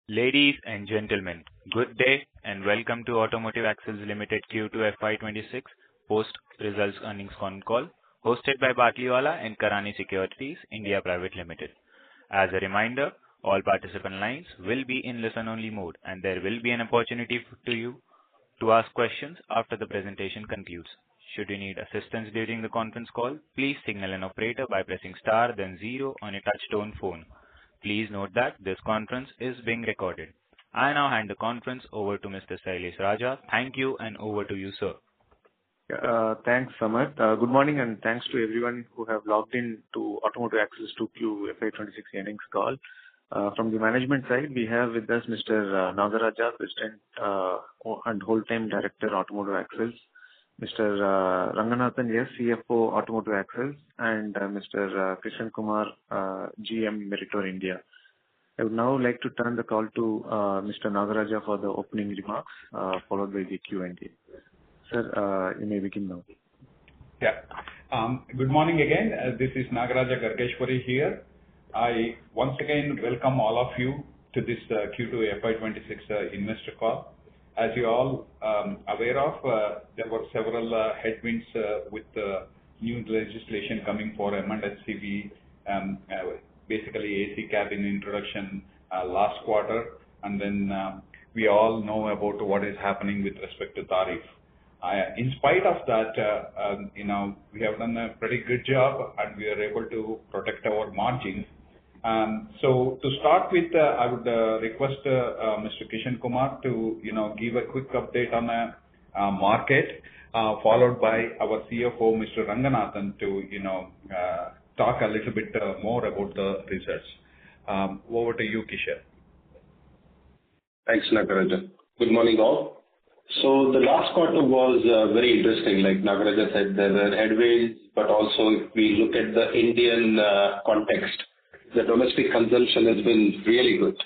Ladies and gentlemen, good day and welcome to Automotive Axles Limited Q2 FY26 post-results earnings Concall, hosted by Batliwala and Karani Securities India Private Limited. As a reminder, all participant lines will be in listen-only mode, and there will be an opportunity for you to ask questions after the presentation concludes. Should you need assistance during the conference call, please signal an operator by pressing star then zero on a touch-tone phone. Please note that this conference is being recorded. I now hand the conference over to Mr. Sailesh Raja. Thank you, and over to you, sir. Thanks, Samad. Good morning, and thanks to everyone who have logged in to Automotive Axles 2Q FY26 earnings call. From the management side, we have with us Mr. Nagaraja, President and Whole-Time Director, Automotive Axles, Mr. Ranganathan, yes, CFO, Automotive Axles, and Mr. Kishan Kumar, GM, Meritor India. I would now like to turn the call to Mr. Nagaraja for the opening remarks, followed by the Q&A. Sir, you may begin now. Yeah. Good morning again. This is Nagaraja Gargeshwari here. I once again welcome all of you to this Q2 FY26 investor call. As you all aware of, there were several headwinds with new legislation coming for M&HCV, basically AC cabin introduction last quarter, and then we all know about what is happening with respect to tariff. In spite of that, we have done a pretty good job, and we are able to protect our margins. So to start with, I would request Mr. Kishan Kumar to give a quick update on the market, followed by our CFO, Mr. Ranganathan, to talk a little bit more about the results. Over to you, Kishan. Thanks, Nagaraja. Good morning, all. So the last quarter was very interesting. Like Nagaraja said, there were headwinds, but also if we look at the Indian context, the domestic consumption has been really good.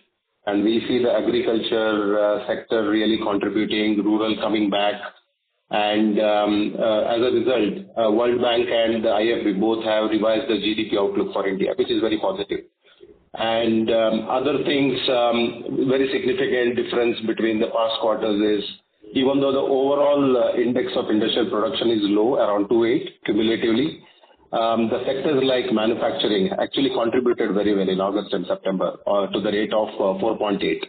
And we see the agriculture sector really contributing, rural coming back. And as a result, World Bank and the IFB both have revised the GDP outlook for India, which is very positive. And other things, very significant difference between the past quarters is, even though the overall index of industrial production is low, around 2.8 cumulatively, the sectors like manufacturing actually contributed very well in August and September to the rate of 4.8.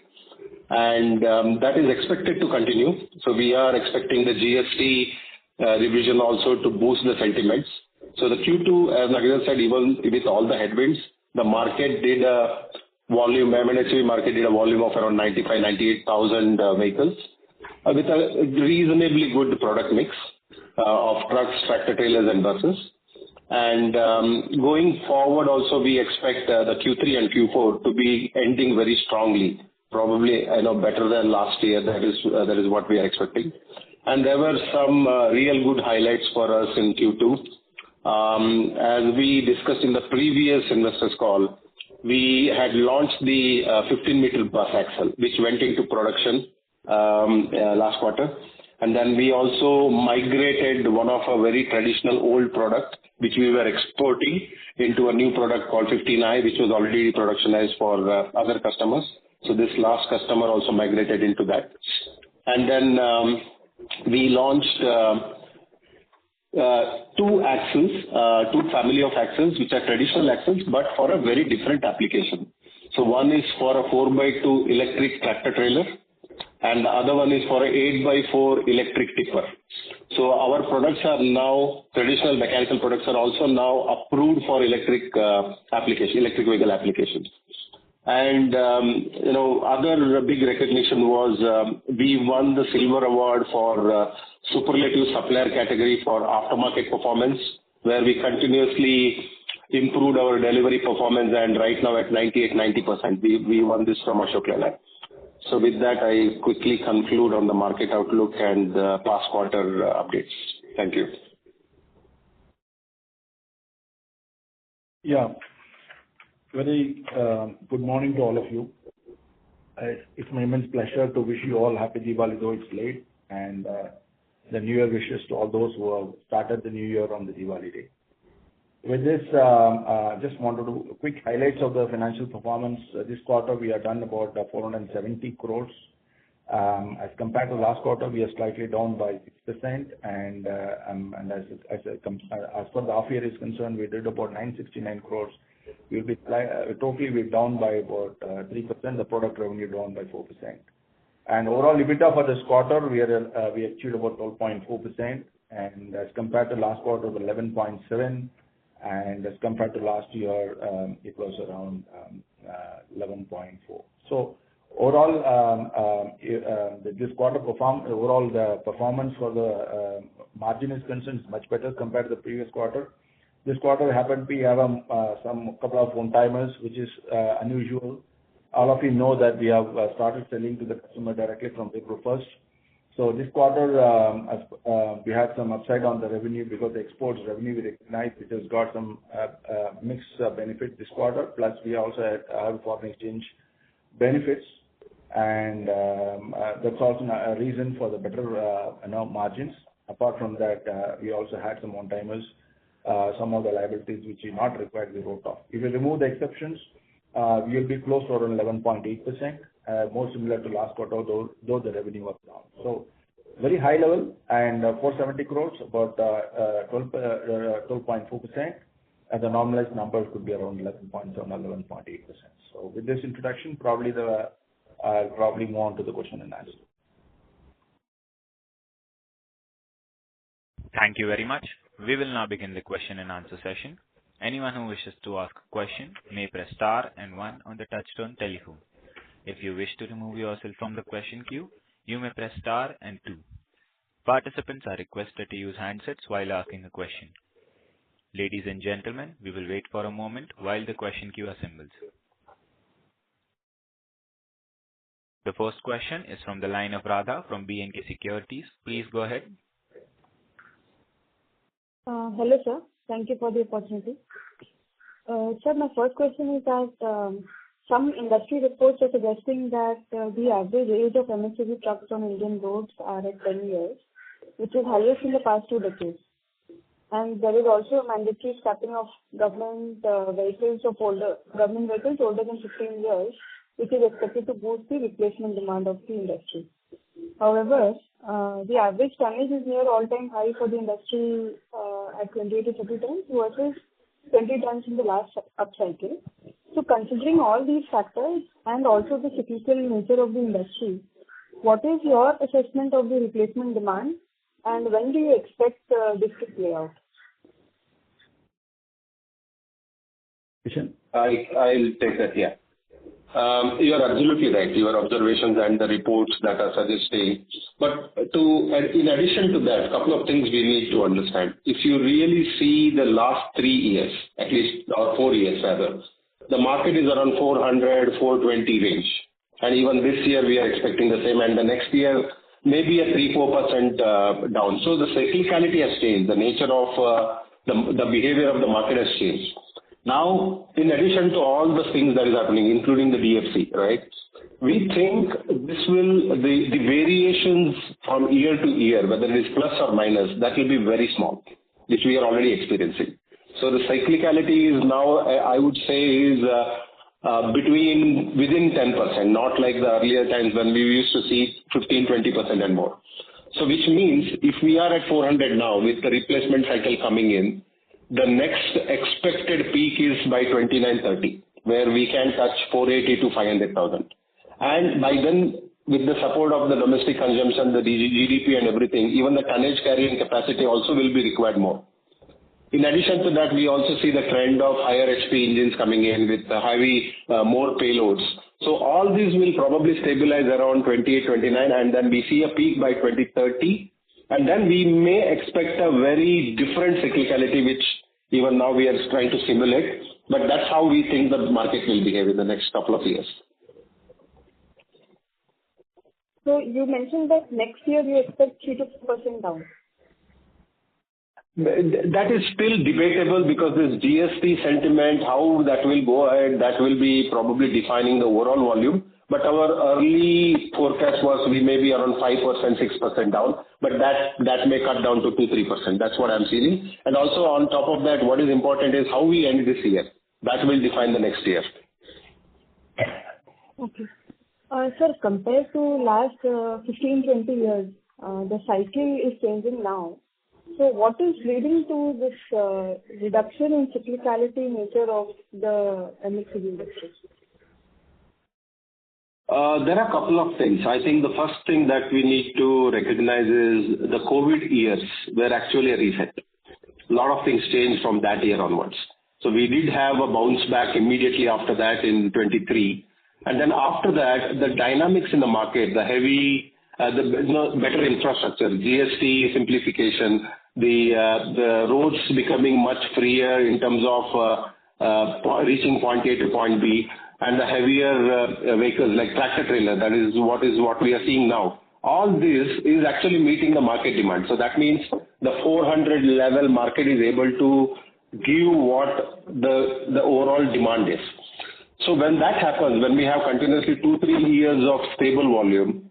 And that is expected to continue. So we are expecting the GST revision also to boost the sentiments. So the Q2, as Nagaraja said, even with all the headwinds, the market did a volume, M&HCV market did a volume of around 98,000 vehicles with a reasonably good product mix of trucks, tractor trailers, and buses. And going forward, also we expect the Q3 and Q4 to be ending very strongly, probably better than last year. That is what we are expecting. And there were some real good highlights for us in Q2. As we discussed in the previous investors call, we had launched the 15-meter bus axle, which went into production last quarter. And then we also migrated one of a very traditional old product, which we were exporting, into a new product called 15i, which was already productionized for other customers. So this last customer also migrated into that. And then we launched two axles, two family of axles, which are traditional axles, but for a very different application. So one is for a 4x2 electric tractor trailer, and the other one is for a 8x4 electric tipper. So our products are now, traditional mechanical products are also now approved for electric vehicle applications. And, other big recognition was we won the Silver Award for Superlative Supplier category for aftermarket performance, where we continuously improved our delivery performance, and right now at 90%. We won this from Ashok Leyland. So with that, I quickly conclude on the market outlook and past quarter updates. Thank you. Yeah. Very good morning to all of you. It's my immense pleasure to wish you all happy Diwali, though it's late, and the New Year wishes to all those who have started the New Year on the Diwali day. With this, just wanted to quick highlights of the financial performance. This quarter, we have done about 470 crores. As compared to last quarter, we are slightly down by 6%, and as far the half year is concerned, we did about 969 crores. We'll be totally we're down by about 3%. The product revenue down by 4%. And overall EBITDA for this quarter, we achieved about 12.4%, and as compared to last quarter, 11.7%, and as compared to last year, it was around 11.4%. So overall, this quarter overall the performance for the margin is concerned is much better compared to the previous quarter. This quarter happened we have some couple of one-timers, which is unusual. All of you know that we have started selling to the customer directly from April 1st. So this quarter, we had some upside on the revenue because the exports revenue we recognized, which has got some mixed benefit this quarter. Plus, we also had foreign exchange benefits, and that's also a reason for the better margins. Apart from that, we also had some one-timers, some of the liabilities which are not required to be wrote off. If you remove the exceptions, we will be close to around 11.8%, more similar to last quarter, though the revenue was down. So very high level, and 470 crores, about 12.4%, and the normalized numbers could be around 11.7 or 11.8%. So with this introduction, I'll probably move on to the question and answer. Thank you very much. We will now begin the question and answer session. Anyone who wishes to ask a question may press star and 1 on the touchtone telephone. If you wish to remove yourself from the question queue, you may press star and 2. Participants are requested to use handsets while asking a question. Ladies and gentlemen, we will wait for a moment while the question queue assembles. The first question is from the line of Radha from B&K Securities. Please go ahead. Hello, sir. Thank you for the opportunity. Sir, my first question is that some industry reports are suggesting that the average age of MHCV trucks on Indian roads are at 10 years, which is highest in the past 2 decades. And there is also a mandatory scrapping of government vehicles older than 15 years, which is expected to boost the replacement demand of the industry. However, the average tonnage is near all-time high for the industry at 28 to 30 tons versus 20 tons in the last upcycle. So considering all these factors and also the cyclical nature of the industry, what is your assessment of the replacement demand, and when do you expect this to play out? I'll take that, yeah. You are absolutely right. Your observations and the reports that are suggesting. But in addition to that, a couple of things we need to understand. If you really see the last 3 years, at least, or 4 years rather, the market is around 400, 420 range. And even this year we are expecting the same, and the next year maybe a 3-4% down. So the cyclicality has changed. The nature of the behavior of the market has changed. Now, in addition to all the things that is happening, including the DFC, right, we think the variations from year to year, whether it is plus or minus, that will be very small, which we are already experiencing. So the cyclicality is now, I would say, is within 10%, not like the earlier times when we used to see 15-20% and more. So which means if we are at 400 now with the replacement cycle coming in, the next expected peak is by 29-30, where we can touch 480 to 500,000. And by then, with the support of the domestic consumption, the GDP and everything, even the tonnage carrying capacity also will be required more. In addition to that, we also see the trend of higher HP engines coming in with the heavy, more payloads. So all these will probably stabilize around 28, 29, and then we see a peak by 2030. And then we may expect a very different cyclicality, which even now we are trying to simulate. But that's how we think the market will behave in the next couple of years. So you mentioned that next year you expect 3 to 4% down. That is still debatable because this GST sentiment, how that will go ahead, that will be probably defining the overall volume. but our early forecast was we may be around 5%, 6% down, but that may cut down to 2-3%. That's what I'm seeing. And also on top of that, what is important is how we end this year. That will define the next year. Okay. Sir, compared to last 15-20 years, the cycle is changing now. So what is leading to this reduction in cyclicality nature of the MHCV industry? There are a couple of things. I think the first thing that we need to recognize is the COVID years were actually a reset. A lot of things changed from that year onwards. So we did have a bounce back immediately after that in 23. And then after that, the dynamics in the market, the heavy, better infrastructure, GST simplification, the roads becoming much freer in terms of reaching point A to point B, and the heavier vehicles like tractor trailer, that is what we are seeing now. All this is actually meeting the market demand. So that means the 400 level market is able to give what the overall demand is. So when that happens, when we have continuously 2-3 years of stable volume,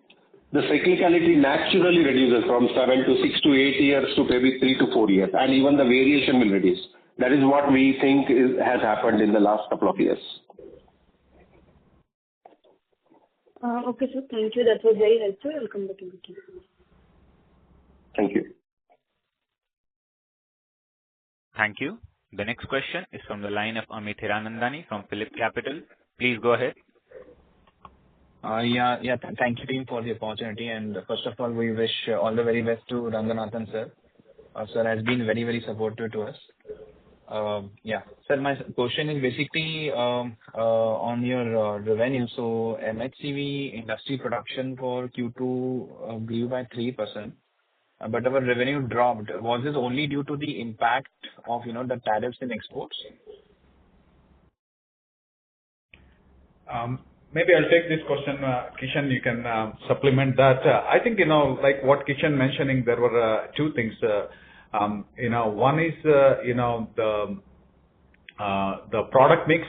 the cyclicality naturally reduces from 7 to 6 to 8 years to maybe 3 to 4 years, and even the variation will reduce. That is what we think has happened in the last couple of years. Okay, sir. Thank you. That was very helpful. I'll come back in the queue. Thank you. Thank you. The next question is from the line of Amit Hiranandani from Phillip Capital. Please go ahead. Thank you, team, for the opportunity. And first of all, we wish all the very best to Ranganathan, sir. Sir has been very, very supportive to us. Sir, my question is basically on your revenue. So MHCV industry production for Q2 grew by 3%. But our revenue dropped. Was this only due to the impact of, the tariffs in exports? Maybe I'll take this question, Kishan, you can supplement that. I think, like what Kishan mentioning, there were two things. One is, the product mix.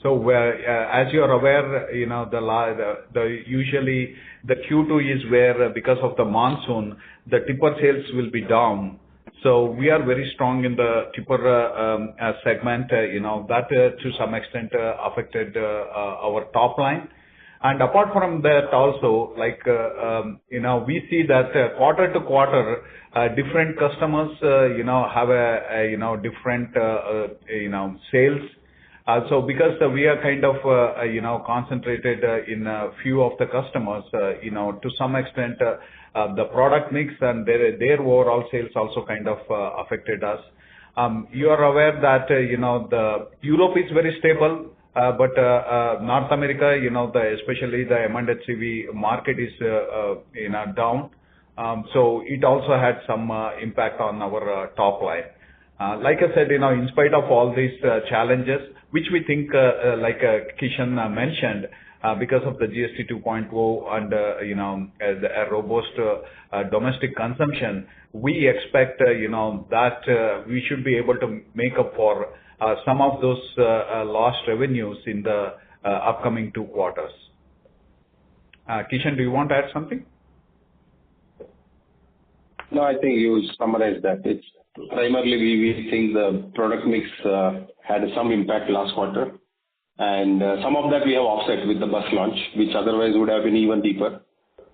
So where, as you are aware, usually the Q2 is where, because of the monsoon, the tipper sales will be down. So we are very strong in the tipper segment, that to some extent affected our top line. And apart from that also, we see that quarter to quarter, different customers, have a different, sales. So because we are kind of, concentrated in a few of the customers, to some extent, the product mix and their overall sales also kind of affected us. You are aware that, the Europe is very stable, but North America, especially the M&HCV market is, down. So it also had some impact on our top line. Like I said, in spite of all these challenges, which we think, like Kishan mentioned, because of the GST 2.0 and, a robust domestic consumption, we expect, that we should be able to make up for some of those lost revenues in the upcoming 2 quarters. Kishan, do you want to add something? No, I think you summarized that. It's primarily we think the product mix had some impact last quarter, and some of that we have offset with the bus launch, which otherwise would have been even deeper.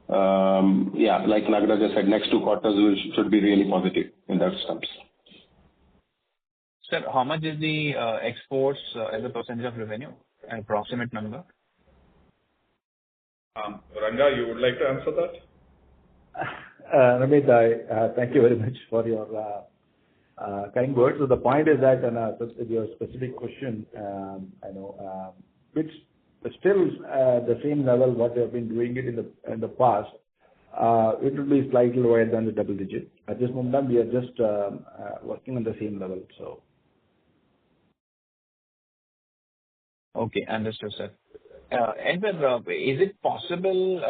Like Nagaraja said, next 2 quarters should be really positive in that terms. Sir, how much is the exports as a percentage of revenue? An approximate number? Ranga, you would like to answer that? Ramit, thank you very much for your kind words. So the point is that, your specific question, which is still the same level what we have been doing it in the past, it will be slightly lower than the double digit. At this moment, we are just working on the same level. So. Okay, understood, sir. And is it possible,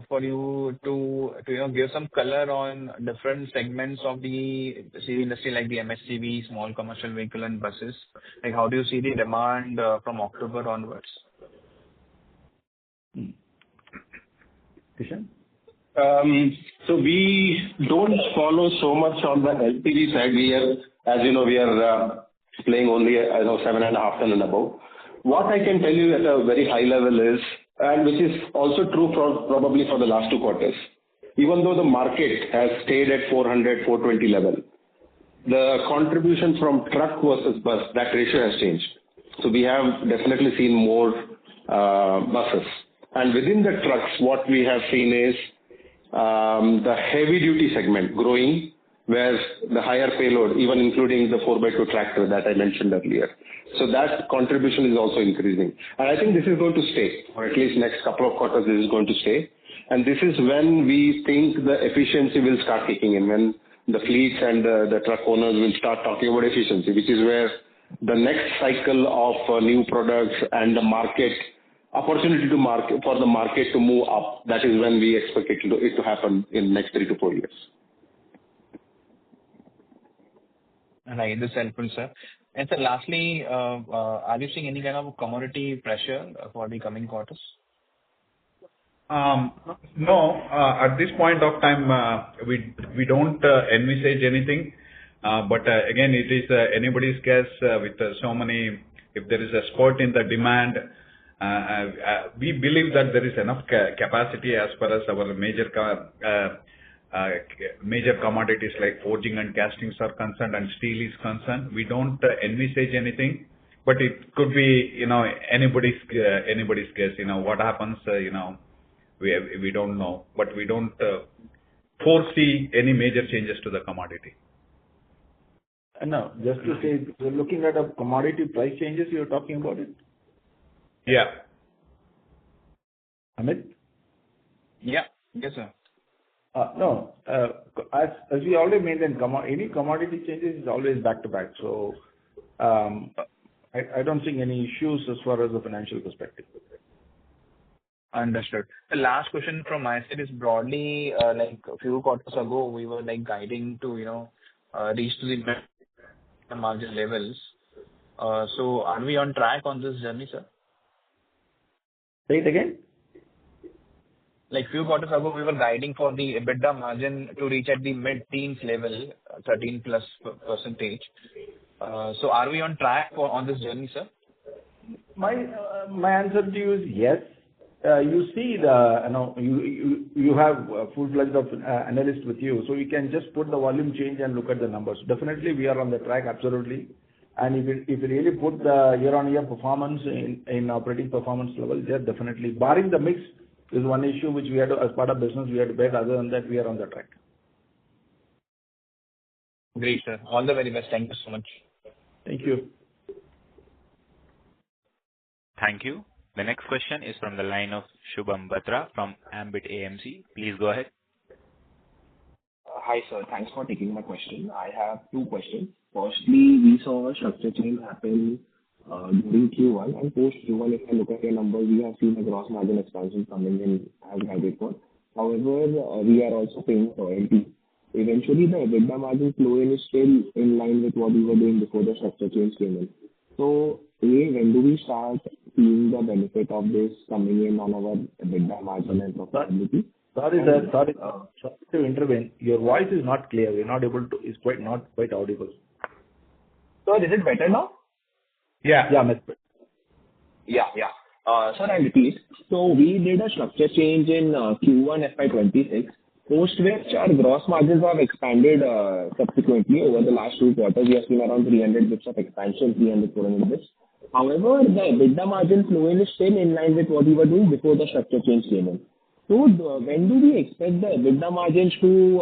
for you to give some color on different segments of the CV industry, like the MHCV, small commercial vehicle and buses? Like, how do you see the demand from October onwards? Kishan? So we don't follow so much on the LTV side. We are, as you know, we are playing only 7.5 ton and above. What I can tell you at a very high level is, and which is also true for probably for the last 2 quarters, even though the market has stayed at 400, 420 level, the contribution from truck versus bus, that ratio has changed. So we have definitely seen more buses. And within the trucks, what we have seen is the heavy duty segment growing, where the higher payload, even including the 4x2 tractor that I mentioned earlier. So that contribution is also increasing. And I think this is going to stay, or at least next couple of quarters this is going to stay. And this is when we think the efficiency will start kicking in, when the fleets and the truck owners will start talking about efficiency, which is where the next cycle of new products and the market opportunity to market for the market to move up. That is when we expect it to happen in next 3 to 4 years. Right, this is helpful, sir. And sir, lastly, are you seeing any kind of commodity pressure for the coming quarters? No, at this point of time, we don't envisage anything. But again, it is anybody's guess with so many. If there is a spurt in the demand, we believe that there is enough capacity as far as our major commodities like forging and castings are concerned and steel is concerned. We don't envisage anything, but it could be anybody's guess. What happens. We don't know, but we don't foresee any major changes to the commodity. No, just to say, you're looking at a commodity price changes, you're talking about it? Yeah. Amit? Yeah. Yes, sir. No, as we already mentioned, any commodity changes is always back to back. So I don't see any issues as far as the financial perspective. Understood. The last question from my side is broadly, like a few quarters ago, we were like guiding to, reach to the margin levels. So are we on track on this journey, sir? Say it again. Like few quarters ago, we were guiding for the EBITDA margin to reach at the mid-teens level, 13+%. So are we on track on this journey, sir? My answer to you is yes. You see you have a full-fledged analyst with you, so you can just put the volume change and look at the numbers. Definitely, we are on the track, absolutely. And if you really put the year-on-year performance in operating performance level, yeah, definitely. Barring the mix is one issue which we had to, as part of business, we had to bear. Other than that, we are on the track. Great, sir. All the very best. Thank you so much. Thank you. Thank you. The next question is from the line of Shubham Batra from Ambit AMC. Please go ahead. Hi, sir. Thanks for taking my question. I have 2 questions. Firstly, we saw a structure change happen during Q1, and post Q1, if I look at your numbers, we have seen a gross margin expansion coming in as guided for. However, we are also paying royalty. Eventually, the EBITDA margin flow in is still in line with what we were doing before the structure change came in. So, when do we start seeing the benefit of this coming in on our EBITDA margin and profitability? Sorry to intervene. Your voice is not clear. We're not able to. It's not quite audible. So, is it better now? Yeah. Yeah, Mr. Yeah. Sir, I'll repeat. So, we did a structure change in Q1 FY26, post which our gross margins have expanded subsequently over the last 2 quarters. We have seen around 300 bits of expansion, 400 bits. However, the EBITDA margin flow in is still in line with what we were doing before the structure change came in. So, when do we expect the EBITDA margins to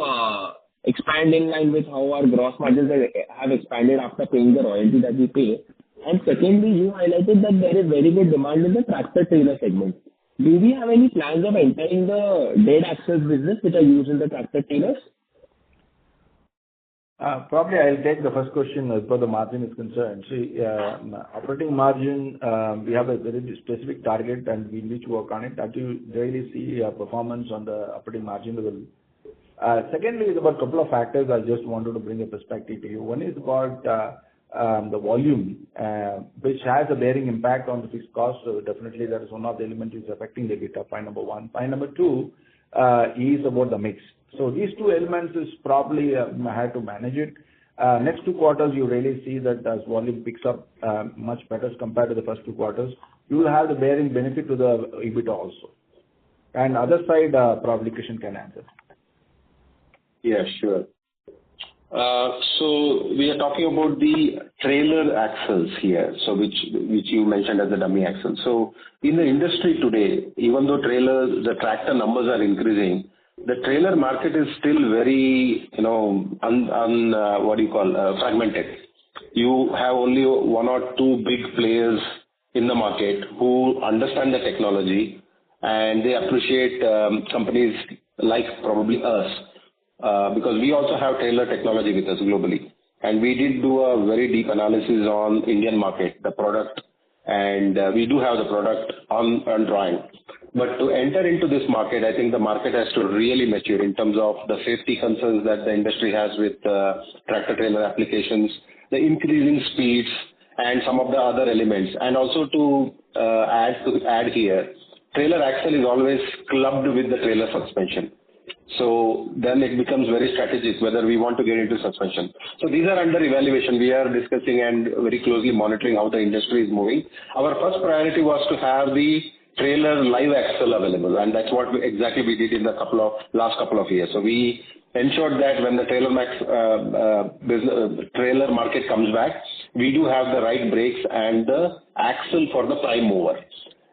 expand in line with how our gross margins have expanded after paying the royalty that we pay? And secondly, you highlighted that there is very good demand in the tractor-trailer segment. Do we have any plans of entering the dead axles business which are used in the tractor-trailers? Probably I'll take the first question as far as the margin is concerned. See, operating margin, we have a very specific target and we need to work on it. As you daily see performance on the operating margin level. Secondly, is about a couple of factors I just wanted to bring a perspective to you. One is about the volume, which has a bearing impact on the fixed cost. So definitely that is one of the elements is affecting the EBITDA, point number one. Point number two is about the mix. So these two elements is probably had to manage it. Next 2 quarters, you really see that as volume picks up much better as compared to the first 2 quarters, you will have the bearing benefit to the EBITDA also. And other side, probably Kishan can answer. Yeah, sure. So we are talking about the trailer axles here, so which you mentioned as the dummy axle. So in the industry today, even though the tractor numbers are increasing, the trailer market is still very, fragmented. You have only 1 or 2 big players in the market who understand the technology, and they appreciate companies like probably us, because we also have trailer technology with us globally. And we did do a very deep analysis on Indian market, the product, and we do have the product on drawing. But to enter into this market, I think the market has to really mature in terms of the safety concerns that the industry has with tractor-trailer applications, the increasing speeds, and some of the other elements. And also to add here, trailer axle is always clubbed with the trailer suspension. So then it becomes very strategic whether we want to get into suspension. So these are under evaluation. We are discussing and very closely monitoring how the industry is moving. Our first priority was to have the trailer live axle available, and that's what exactly we did in the last couple of years. So we ensured that when the trailer market comes back, we do have the right brakes and the axle for the prime mover.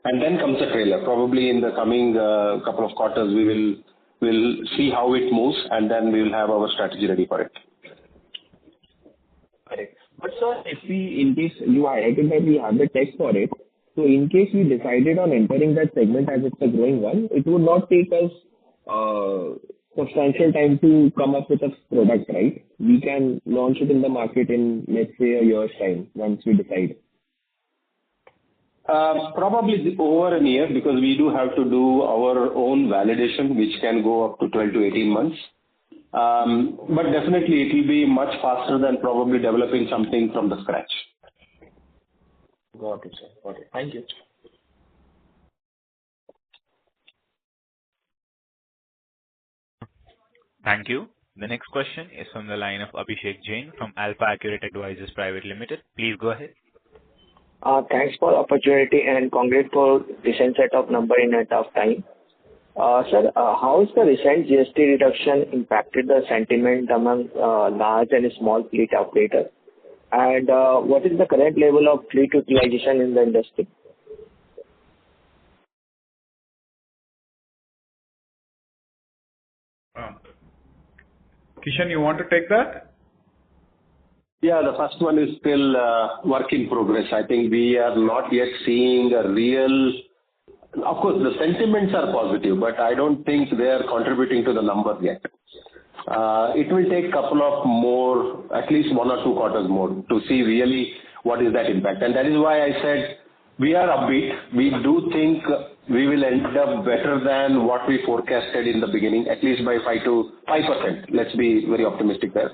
And then comes the trailer. Probably in the coming couple of quarters, we'll see how it moves, and then we will have our strategy ready for it. Correct. But sir, if we, in case you highlighted that we have the tech for it, so in case we decided on entering that segment as it's a growing one, it would not take us substantial time to come up with a product, right? We can launch it in the market in, let's say, a year's time once we decide. Probably over a year, because we do have to do our own validation, which can go up to 12 to 18 months. But definitely it will be much faster than probably developing something from the scratch. Got it, sir. Got it. Thank you. Thank you. The next question is from the line of Abhishek Jain from Alpha Accurate Advisors Private Limited. Please go ahead. Thanks for the opportunity and congrats for recent set of number in a tough time. Sir, how has the recent GST reduction impacted the sentiment among large and small fleet operators? And what is the current level of fleet utilization in the industry? Kishan, you want to take that? Yeah, the first one is still work in progress. I think we are not yet seeing a real. Of course, the sentiments are positive, but I don't think they are contributing to the numbers yet. It will take couple of more, at least 1 or 2 quarters more, to see really what is that impact. And that is why I said we are upbeat. We do think we will end up better than what we forecasted in the beginning, at least by 5%. Let's be very optimistic there.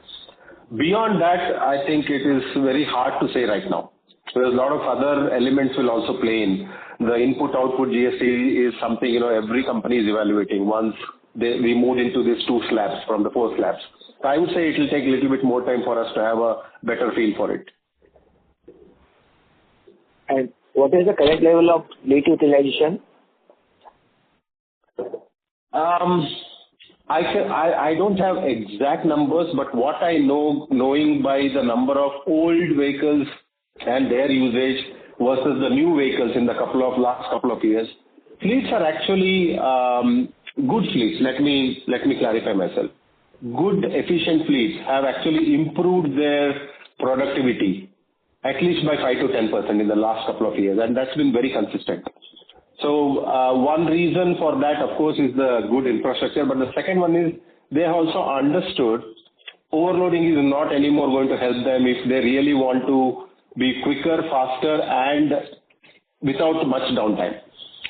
Beyond that, I think it is very hard to say right now. There's a lot of other elements will also play in. The input-output GST is something, every company is evaluating once we moved into these 2 slabs from the 4 slabs. So I would say it will take a little bit more time for us to have a better feel for it. And what is the current level of fleet utilization? I don't have exact numbers, but what I know, knowing by the number of old vehicles and their usage versus the new vehicles in the last couple of years, fleets are actually good fleets. Let me clarify myself. Good, efficient fleets have actually improved their productivity at least by 5 to 10% in the last couple of years, and that's been very consistent. So one reason for that, of course, is the good infrastructure, but the second one is they have also understood overloading is not anymore going to help them if they really want to be quicker, faster, and without much downtime.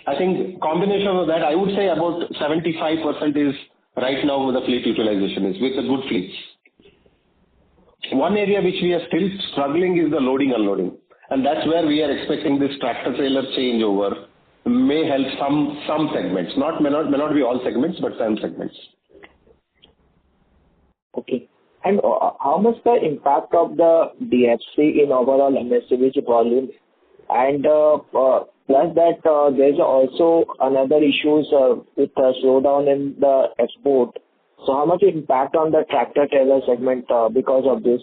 I think combination of that, I would say about 75% is right now where the fleet utilization is with the good fleets. One area which we are still struggling is the loading unloading, and that's where we are expecting this tractor trailer changeover may help some segments, may not be all segments, but some segments. Okay. And how much the impact of the DFC in overall MSCVG volume? And plus that, there's also another issues with the slowdown in the export. So how much impact on the tractor trailer segment because of this?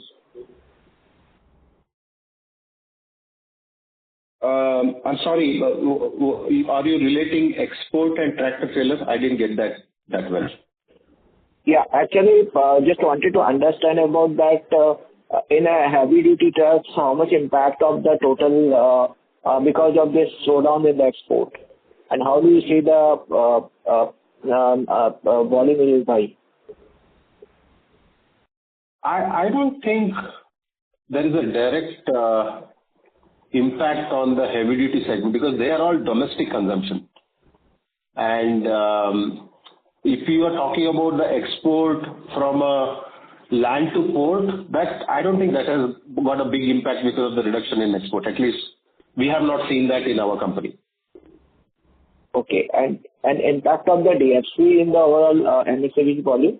I'm sorry, are you relating export and tractor trailers? I didn't get that well. Yeah, actually, just wanted to understand about that in a heavy duty trucks, how much impact of the total because of this slowdown in the export, and how do you see the volume is high? I don't think there is a direct impact on the heavy duty segment because they are all domestic consumption. And if you are talking about the export from land to port, that I don't think that has got a big impact because of the reduction in export. At least we have not seen that in our company. Okay, and impact of the DFC in the overall MSCVG volume?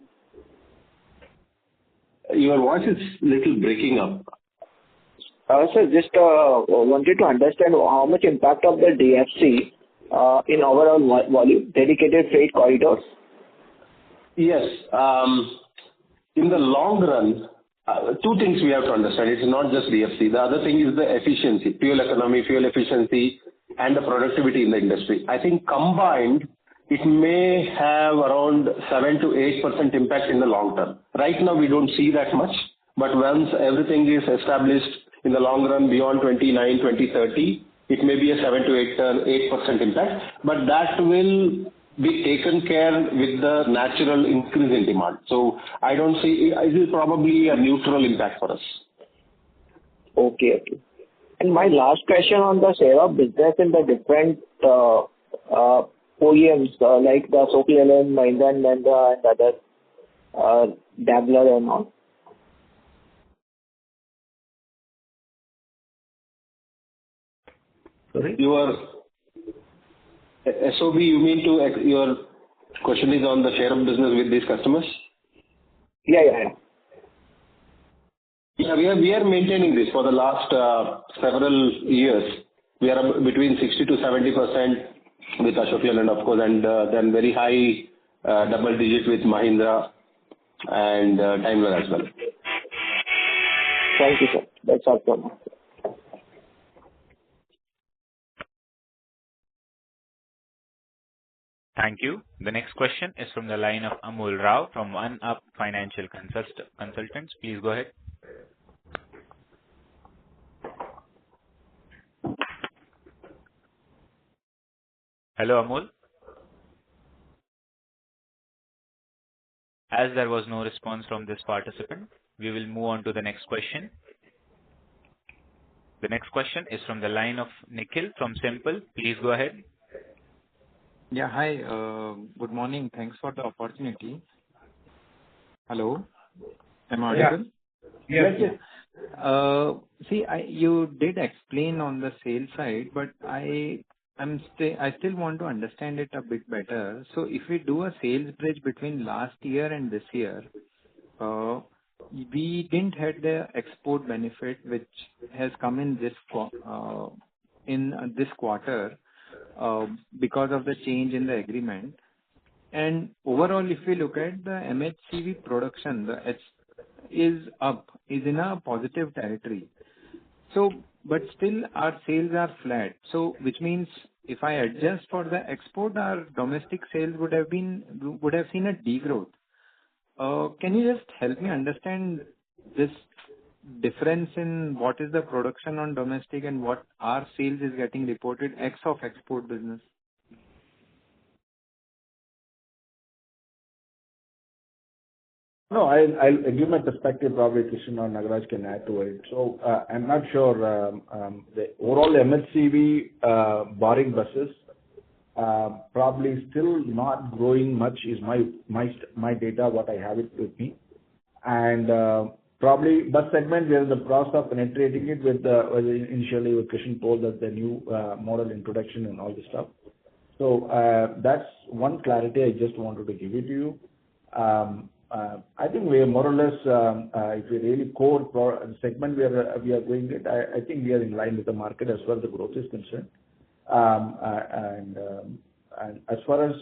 Your voice is little breaking up. Sir, just wanted to understand how much impact of the DFC in overall volume, dedicated freight corridors. Yes. In the long run, two things we have to understand. It's not just DFC. The other thing is the efficiency, fuel economy, fuel efficiency, and the productivity in the industry. I think combined, it may have around 7 to 8% impact in the long term. Right now, we don't see that much, but once everything is established in the long run beyond 2030, it may be a 7 to 8% impact, but that will be taken care with the natural increase in demand. So I don't see, it is probably a neutral impact for us. Okay. And my last question on the share of business in the different OEMs like the Concall, Mahindra and other Daimler and all. Sorry? Your SOB, you mean your question is on the share of business with these customers? Yeah. Yeah, we are maintaining this for the last several years. We are between 60 to 70% with Ashok Leyland, of course, and then very high double digit with Mahindra and Daimler as well. Thank you, sir. That's all from me. Thank you. The next question is from the line of Amol Rao from One Up Financial Consultants. Please go ahead. Hello, Amol. As there was no response from this participant, we will move on to the next question. The next question is from the line of Nikhil from Simple. Please go ahead. Yeah, hi. Good morning. Thanks for the opportunity. Hello. Am I audible? Yes. See, you did explain on the sales side, but I still want to understand it a bit better. So if we do a sales bridge between last year and this year, we didn't have the export benefit which has come in this quarter because of the change in the agreement. And overall, if we look at the MHCV production, is in a positive territory. So, but still our sales are flat. So, which means if I adjust for the export, our domestic sales would have seen a degrowth. Can you just help me understand this difference in what is the production on domestic and what our sales is getting reported ex of export business? No, I'll give my perspective. Probably Krishna or Nagaraj can add to it. So I'm not sure the overall MHCV barring buses probably still not growing much is my data what I have it with me, and Probably bus segment, we are in the process of penetrating it with initially with Kishan told that the new model introduction and all this stuff. So that's one clarity I just wanted to give it to you. I think we are more or less, if we really core segment we are going it, I think we are in line with the market as far as the growth is concerned. And as far as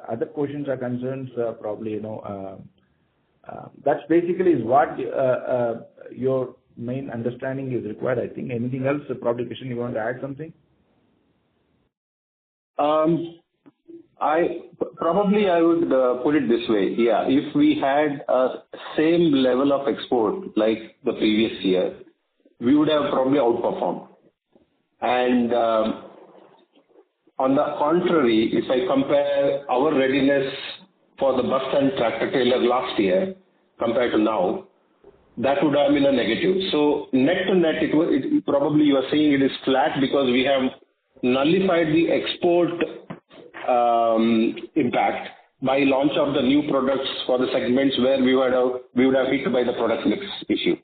other questions are concerned, probably, that's basically is what your main understanding is required, I think. Anything else, probably, Kishan, you want to add something? I would put it this way. Yeah, if we had a same level of export like the previous year, we would have probably outperformed. And on the contrary, if I compare our readiness for the bus and tractor trailer last year compared to now, that would have been a negative. So net to net, it probably you are saying it is flat because we have nullified the export impact by launch of the new products for the segments where we would have hit by the product mix issue.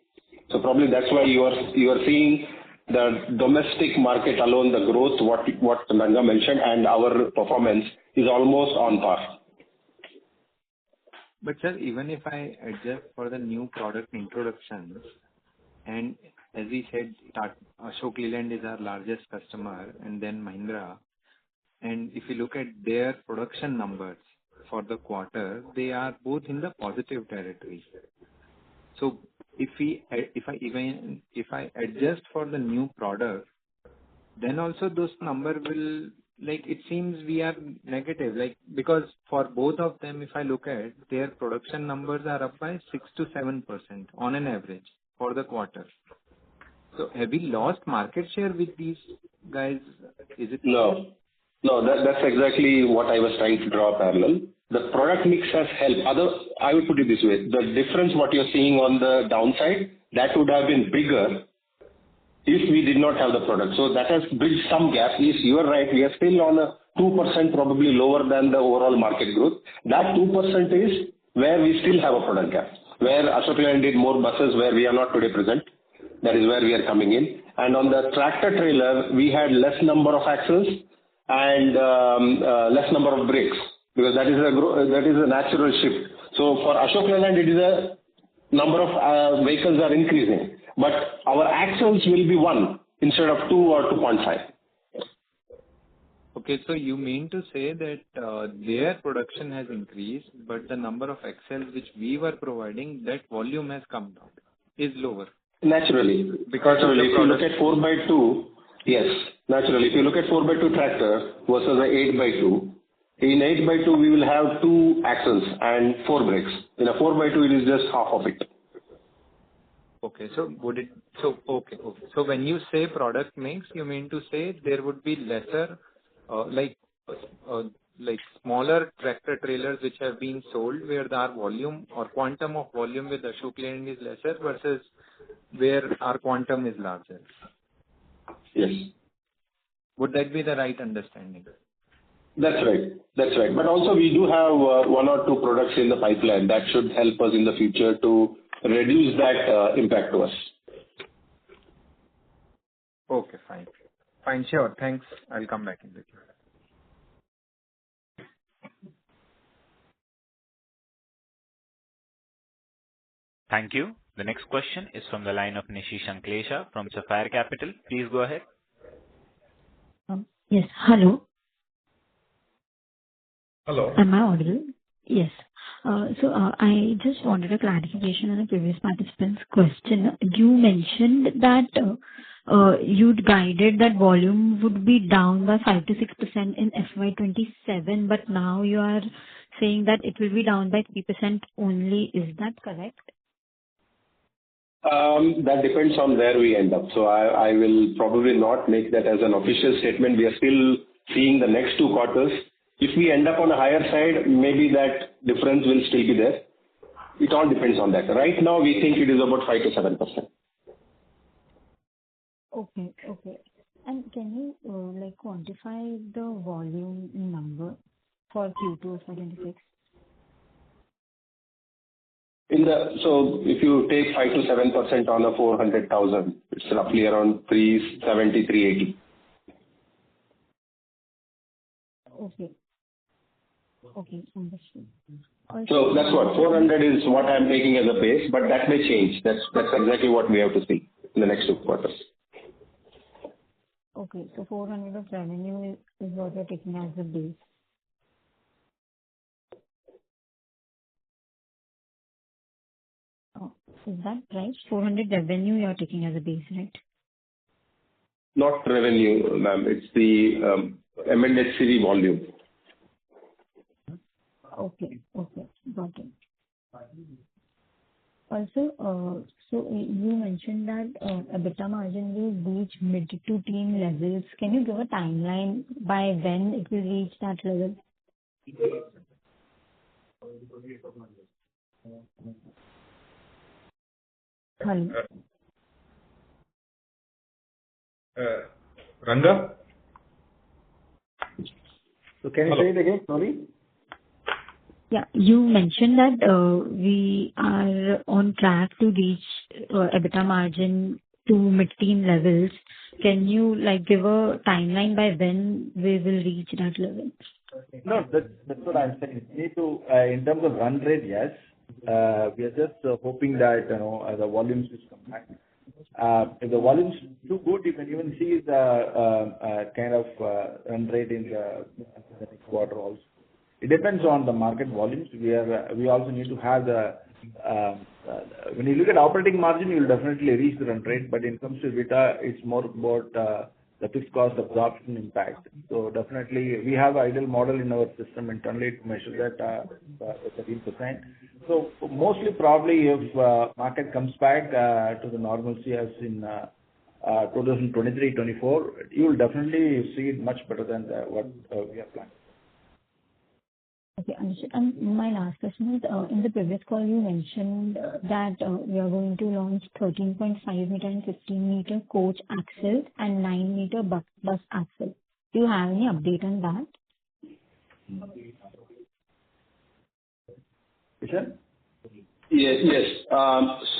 So probably that's why you are seeing the domestic market alone, the growth, what Nanga mentioned, and our performance is almost on par. But sir, even if I adjust for the new product introductions, and as we said, Ashok Leyland is our largest customer, and then Mahindra, and if you look at their production numbers for the quarter, they are both in the positive territory. So if I adjust for the new product, then also those numbers will, like, it seems we are negative, like, because for both of them, if I look at their production numbers are up by 6 to 7% on an average for the quarter. So have we lost market share with these guys? Is it? No, that's exactly what I was trying to draw a parallel. The product mix has helped. I would put it this way: the difference what you're seeing on the downside, that would have been bigger if we did not have the product. So that has bridged some gap. Yes, you are right. We are still on a 2% probably lower than the overall market growth. That 2% is where we still have a product gap. Where Ashok Leyland did more buses where we are not today present. That is where we are coming in. And on the tractor trailer, we had less number of axles and less number of brakes because that is a natural shift. So for Ashok Leyland, it is a number of vehicles are increasing. But our axles will be 1 instead of 2 or 2.5. Okay, so you mean to say that their production has increased, but the number of axles which we were providing, that volume has come down, is lower? Naturally. Because if you look at 4x2, yes, naturally. If you look at 4x2 tractor versus an 8x2, in 8x2 we will have 2 axles and 4 brakes. In a 4x2 it is just half of it. Okay, so okay. So when you say product mix, you mean to say there would be lesser, like smaller tractor trailers which have been sold where our volume or quantum of volume with Ashok Leyland is lesser versus where our quantum is larger? Yes. Would that be the right understanding? That's right. But also we do have 1 or 2 products in the pipeline that should help us in the future to reduce that impact to us. Okay, fine, sure. Thanks. I'll come back in the queue. Thank you. The next question is from the line of Nishi Shanklesha from Sapphire Capital. Please go ahead. Yes. Hello. Hello. Am I audible? Yes. So I just wanted a clarification on a previous participant's question. You mentioned that you'd guided that volume would be down by 5 to 6% in FY27, but now you are saying that it will be down by 3% only. Is that correct? That depends on where we end up. So I will probably not make that as an official statement. We are still seeing the next 2 quarters. If we end up on a higher side, maybe that difference will still be there. It all depends on that. Right now, we think it is about 5 to 7%. Okay. And can you quantify the volume number for Q2 FY26? So if you take 5 to 7% on a 400,000, it's roughly around 370, 380. Okay. Okay, understood. So that's what 400 is what I'm taking as a base, but that may change. That's exactly what we have to see in the next 2 quarters. Okay, so 400 of revenue is what you're taking as a base. Oh, is that right? 400 revenue you're taking as a base, right? Not revenue, ma'am. It's the M&HCV volume. Okay, got it. Also, so you mentioned that EBITDA margin will reach mid to teen levels. Can you give a timeline by when it will reach that level? Hello. Ranga? So can you say it again? Sorry. Yeah, you mentioned that we are on track to reach EBITDA margin to mid-teen levels. Can you give a timeline by when we will reach that level? No, that's what I'm saying. We need to, in terms of run rate, yes. We are just hoping that, the volumes will come back. If the volumes too good, you can even see the kind of run rate in the next quarter also. It depends on the market volumes. We also need to have when you look at operating margin, you'll definitely reach the run rate, but in terms of EBITDA, it's more about the fixed cost absorption impact. So definitely, we have an ideal model in our system internally to measure that 13%. So mostly probably if market comes back to the normalcy as in 2023-24, you will definitely see it much better than what we have planned. Okay, understood. And my last question is, in the previous call, you mentioned that we are going to launch 13.5 meter and 15 meter coach axle and 9 meter bus axle. Do you have any update on that? Kishan? Yes.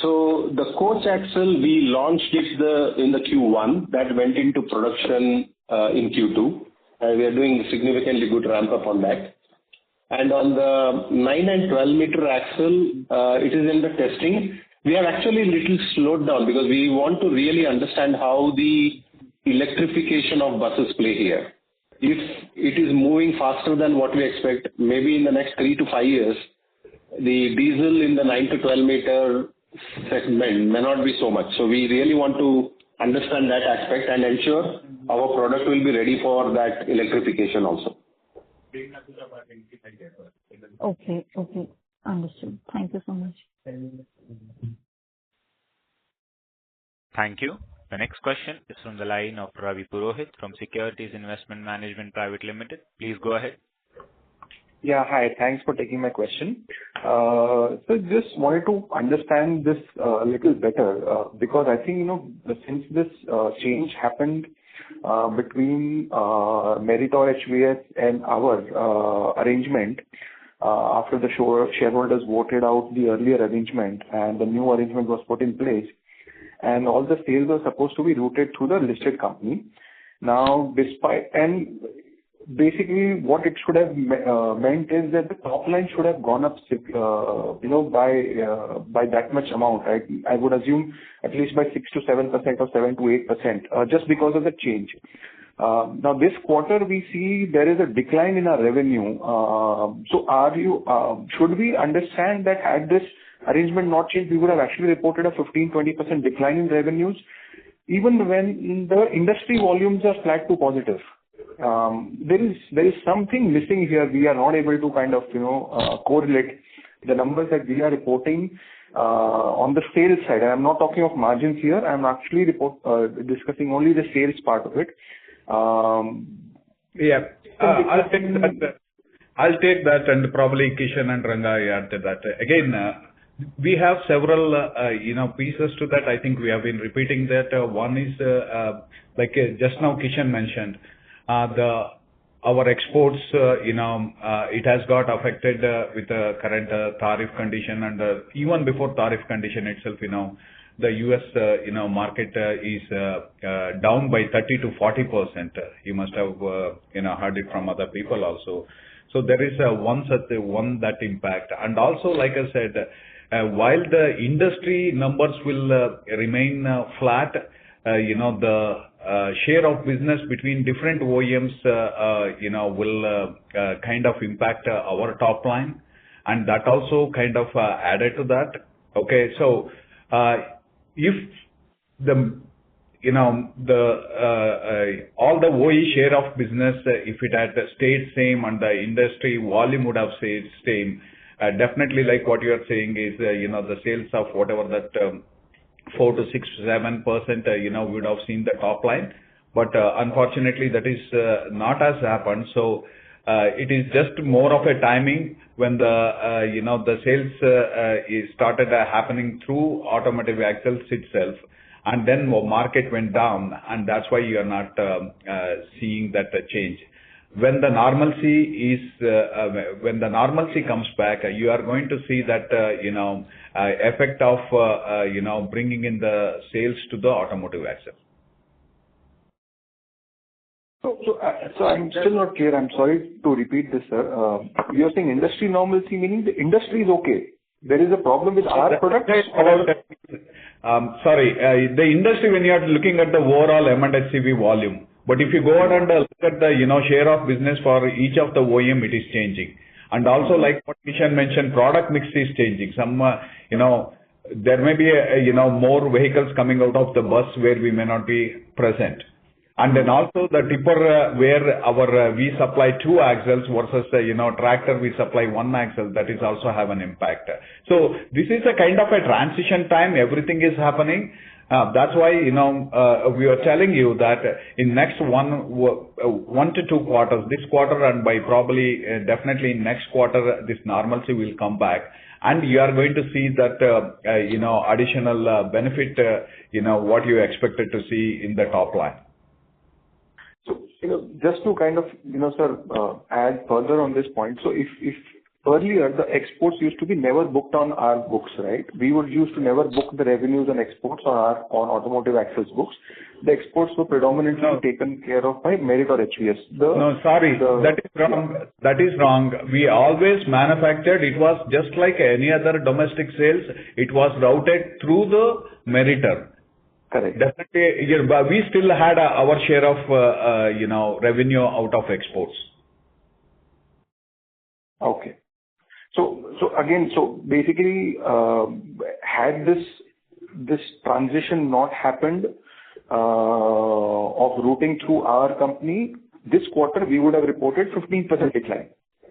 So the coach axle, we launched it in the Q1. That went into production in Q2. We are doing significantly good ramp up on that. And on the 9 and 12 meter axle, it is in the testing. We have actually little slowed down because we want to really understand how the electrification of buses play here. If it is moving faster than what we expect, maybe in the next 3 to 5 years, the diesel in the 9 to 12 meter segment may not be so much. So we really want to understand that aspect and ensure our product will be ready for that electrification also. Okay. Understood. Thank you so much. Thank you. The next question is from the line of Ravi Purohit from Securities Investment Management Private Limited. Please go ahead. Yeah, hi. Thanks for taking my question. So just wanted to understand this a little better because I think, since this change happened between Meritor HVS and our arrangement, after the shareholders voted out the earlier arrangement and the new arrangement was put in place, and all the sales were supposed to be routed through the listed company. Now, basically what it should have meant is that the top line should have gone up, by that much amount, right? I would assume at least by 6 to 7% or 7 to 8%, just because of the change. Now this quarter we see there is a decline in our revenue. So should we understand that had this arrangement not changed, we would have actually reported a 15-20% decline in revenues, even when the industry volumes are flat to positive? There is something missing here. We are not able to kind of correlate the numbers that we are reporting on the sales side. And I'm not talking of margins here. I'm actually discussing only the sales part of it. Yeah, I'll take that, and probably Kishan and Ranga add to that. Again, we have several pieces to that. I think we have been repeating that. One is like just now Kishan mentioned. The our exports, it has got affected with the current tariff condition, and even before tariff condition itself, the U.S. market is down by 30 to 40%. You must have heard it from other people also. So there is one that impact, and also like I said, while the industry numbers will remain flat, the share of business between different OEMs, will kind of impact our top line, and that also kind of added to that. Okay, so if the all the OE share of business, if it had stayed same and the industry volume would have stayed same, definitely like what you are saying is, the sales of whatever that 4 to 6 to 7%, we would have seen the top line. But unfortunately, that is not as happened. So it is just more of a timing when the sales started happening through automotive axles itself, and then market went down, and that's why you are not seeing that change. When the normalcy when the normalcy comes back, you are going to see that effect of bringing in the sales to the automotive axle. So I'm still not clear. I'm sorry to repeat this, sir. You're saying industry normalcy, meaning the industry is okay. There is a problem with our products? Sorry, the industry, when you are looking at the overall M&HCV volume, but if you go out and look at the share of business for each of the OEM, it is changing. And also, like what Nishan mentioned, product mix is changing. Some, there may be more vehicles coming out of the bus where we may not be present. And then also the tipper where we supply 2 axles versus tractor we supply 1 axle, that is also have an impact. So this is a kind of a transition time. Everything is happening. That's why we are telling you that in next 1 to 2 quarters, this quarter and by probably definitely next quarter, this normalcy will come back, and you are going to see that additional benefit what you expected to see in the top line. So, just to kind of, sir, add further on this point. So if earlier the exports used to be never booked on our books, right? We used to never book the revenues on exports on automotive axles books. The exports were predominantly taken care of by Merit or HVS. No, sorry, that is wrong. That is wrong. We always manufactured. It was just like any other domestic sales. It was routed through the Meritor. Correct. Definitely, but we still had our share of revenue out of exports. Okay. So again, basically, had this transition not happened of routing through our company, this quarter we would have reported 15% decline.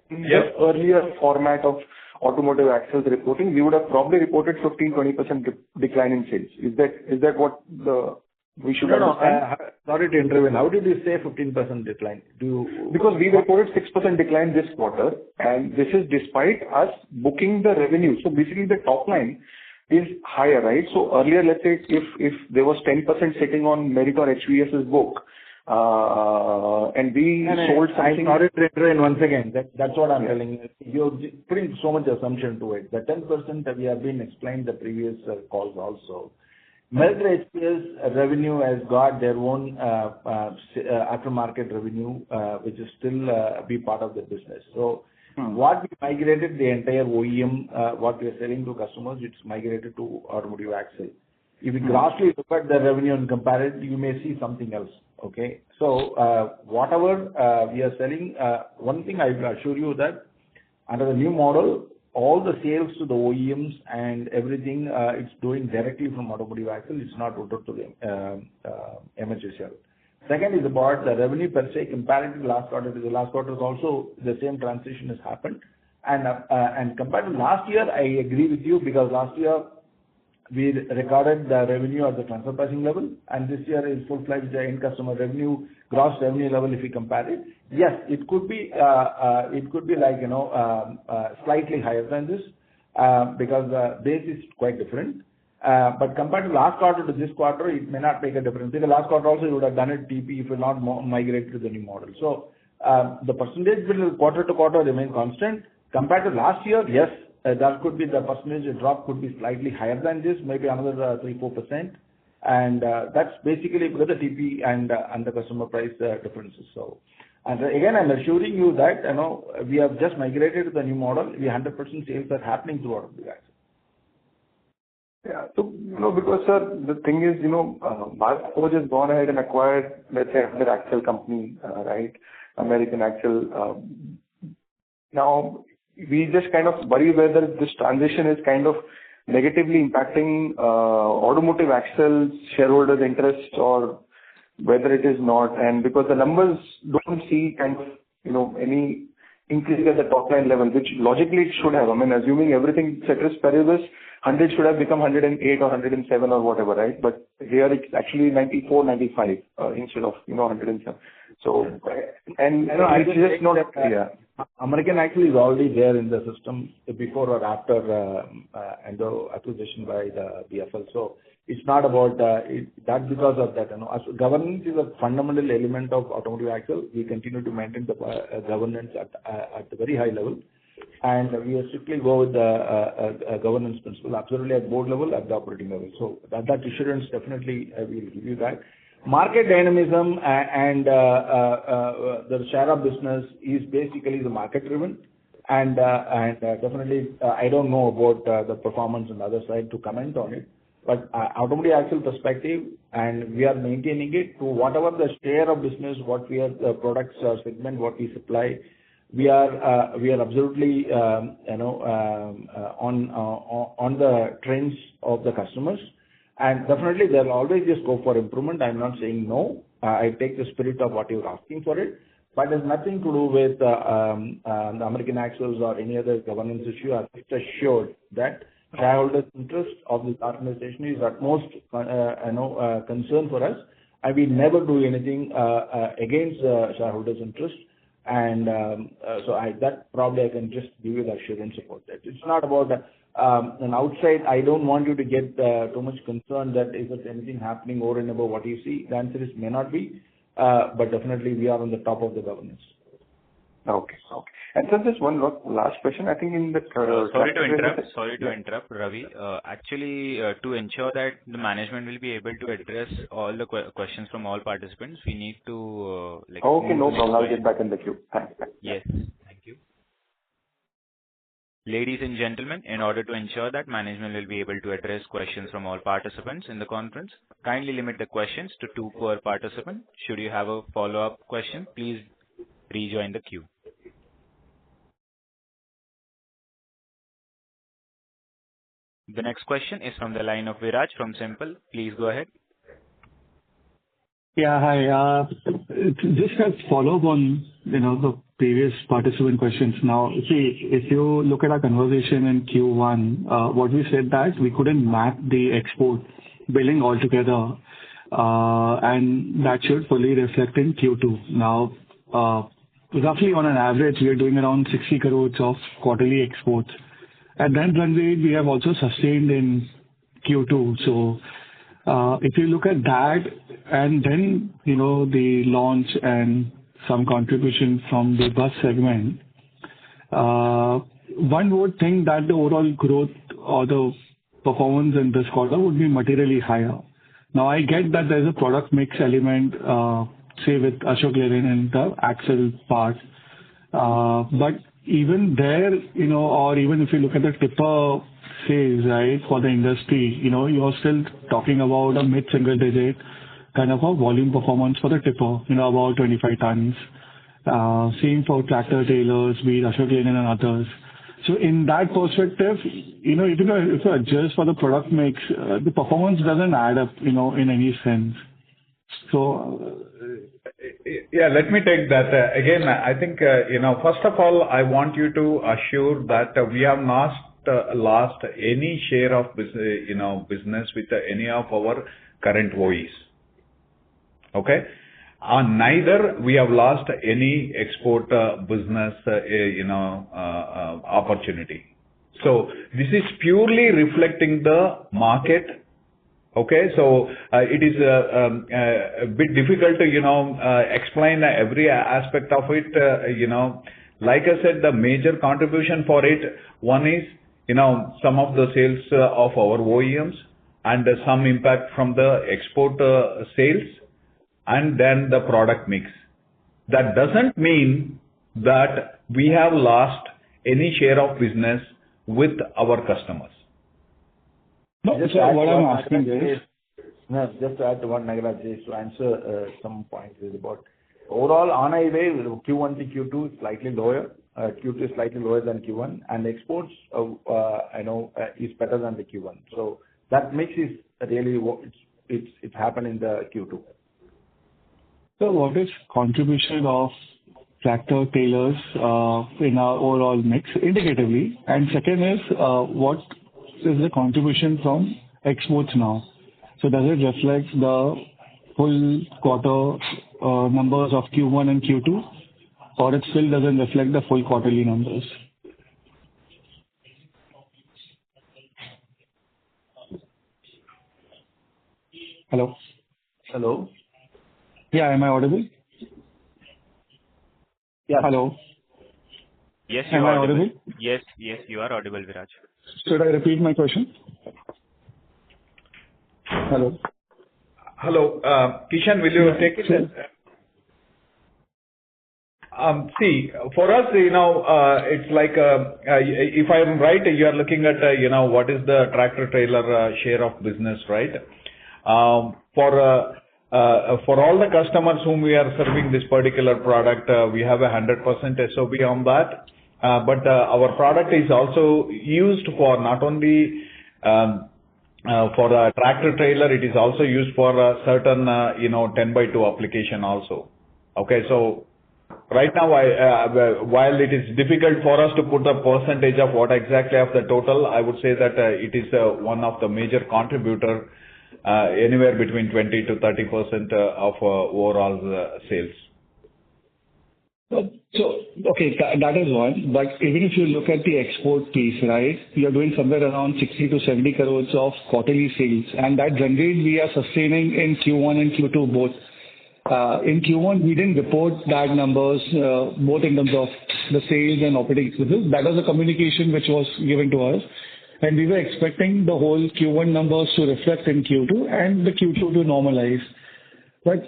Yes. The earlier format of automotive axles reporting, we would have probably reported 15-20% decline in sales. Is that what we should understand? Sorry to intervene. How did you say 15% decline? Because we reported 6% decline this quarter, and this is despite us booking the revenue. So basically, the top line is higher, right? So earlier, let's say if there was 10% sitting on Merit or HVS's book, and we sold something. I'm sorry to intervene once again. That's what I'm telling you. You're putting so much assumption to it. The 10% that we have been explained the previous calls also. Merit HVS revenue has got their own aftermarket revenue, which is still be part of the business. So what we migrated the entire OEM, what we are selling to customers, it's migrated to automotive axle. If you grossly look at the revenue and compare it, you may see something else. Okay, so whatever we are selling, one thing I will assure you that under the new model, all the sales to the OEMs and everything, it's doing directly from automotive axle. It's not routed to the MHSL. Second is about the revenue per se compared to the last quarter. The last quarter is also the same transition has happened. And compared to last year, I agree with you because last year we recorded the revenue at the transfer pricing level, and this year is full-fledged end customer revenue, gross revenue level if you compare it. Yes, it could be like, slightly higher than this because the base is quite different. But compared to last quarter to this quarter, it may not make a difference. In the last quarter also, you would have done it TP if you not migrate to the new model. So The percentage will quarter to quarter remain constant. Compared to last year, yes, that could be the percentage drop could be slightly higher than this, maybe another 3-4%. And that's basically because the TP and the customer price differences. So, and again, I'm assuring you that, we have just migrated to the new model. We 100% sales are happening throughout the axle. Yeah. So, because, sir, the thing is, Bharat has gone ahead and acquired, let's say, another axle company, right? American Axle. Now, we just kind of worry whether this transition is kind of negatively impacting Automotive Axles shareholders' interests or whether it is not. And because the numbers don't see kind of, any increase at the top line level, which logically it should have. I mean, assuming everything ceteris paribus, 100 should have become 108 or 107 or whatever, right? But here it's actually 94, 95 instead of, 107. So, and I it's just not, yeah. American Axle is already there in the system before or after Endo acquisition by the BFL. So it's not about that because of that. Governance is a fundamental element of Automotive Axle. We continue to maintain the governance at the very high level. And we strictly go with the governance principle, absolutely at board level, at the operating level. So that assurance definitely we will give you that. Market dynamism and the share of business is basically the market driven, and definitely I don't know about the performance on the other side to comment on it. But Automotive Axle perspective, and we are maintaining it to whatever the share of business, what we are the products or segment, what we supply. We are absolutely on the trends of the customers. And definitely there will always be scope for improvement. I'm not saying no. I take the spirit of what you're asking for it, but there's nothing to do with the American Axles or any other governance issue. I'm assured that shareholders' interest of this organization is utmost concern for us, and we never do anything against shareholders' interest. And so that probably I can just give you the assurance about that. It's not about an outside. I don't want you to get too much concerned that is there anything happening over and above what you see. The answer is may not be, but definitely we are on the top of the governance. Okay. And so just one last question. I think in the sorry to interrupt, Ravi. Actually, to ensure that the management will be able to address all the questions from all participants, we need to okay, no problem. I'll get back in the queue. Thanks. Yes, thank you. Ladies and gentlemen, in order to ensure that management will be able to address questions from all participants in the conference, kindly limit the questions to 2 per participant. Should you have a follow-up question, please rejoin the queue. The next question is from the line of Viraj from Simple. Please go ahead. Yeah, hi. Just a follow-up on, the previous participant questions. Now, see, if you look at our conversation in Q1, what we said that we couldn't map the export billing altogether, and that should fully reflect in Q2. Now, roughly on an average, we are doing around 60 crores of quarterly exports. And then run rate we have also sustained in Q2. So, if you look at that and then, the launch and some contribution from the bus segment, one would think that the overall growth or the performance in this quarter would be materially higher. Now, I get that there's a product mix element, say with Ashok Leyland and the axle part, but even there, or even if you look at the tipper sales, right, for the industry, you're still talking about a mid-single digit kind of a volume performance for the tipper, about 25 tons. Same for tractor trailers, be it Ashok Leyland and others. So in that perspective, even if you adjust for the product mix, the performance doesn't add up, in any sense. So, yeah, let me take that. Again, I think, first of all, I want you to assure that we have not lost any share of business with any of our current OEs. Okay? Neither we have lost any export business, opportunity. So this is purely reflecting the market Okay, so it is a bit difficult to explain every aspect of it. Like I said, the major contribution for it, one is some of the sales of our OEMs and some impact from the export sales, and then the product mix. That doesn't mean that we have lost any share of business with our customers. No, just what I'm asking is, just to add to what Nagaraj says, to answer some points is about overall on highway, Q1 to Q2 is slightly lower. Q2 is slightly lower than Q1, and exports, is better than the Q1. So that mix is really what it's happened in the Q2. So what is contribution of tractor trailers in our overall mix indicatively? And second is, what is the contribution from exports now? So does it reflect the full quarter numbers of Q1 and Q2, or it still doesn't reflect the full quarterly numbers? Hello? Hello? Yeah, am I audible? Yeah. Hello? Yes, you Am are I audible. audible? Yes, you are audible, Viraj. Should I repeat my question? Hello? Hello, Kishan, will you take it? Sure. See, for us, it's like, if I'm right, you are looking at, what is the tractor trailer share of business, right? For all the customers whom we are serving this particular product, we have 100% SOB on that. But our product is also used for not only for a tractor trailer, it is also used for a certain 10x2 application also. Okay, so right now, while it is difficult for us to put a percentage of what exactly of the total, I would say that it is one of the major contributor, anywhere between 20 to 30% of overall sales. So, okay, that is one. But even if you look at the export piece, right, we are doing somewhere around 60 to 70 crores of quarterly sales, and that generally we are sustaining in Q1 and Q2 both. In Q1, we didn't report that numbers, both in terms of the sales and operating expenses. That was a communication which was given to us, and we were expecting the whole Q1 numbers to reflect in Q2 and the Q2 to normalize. But,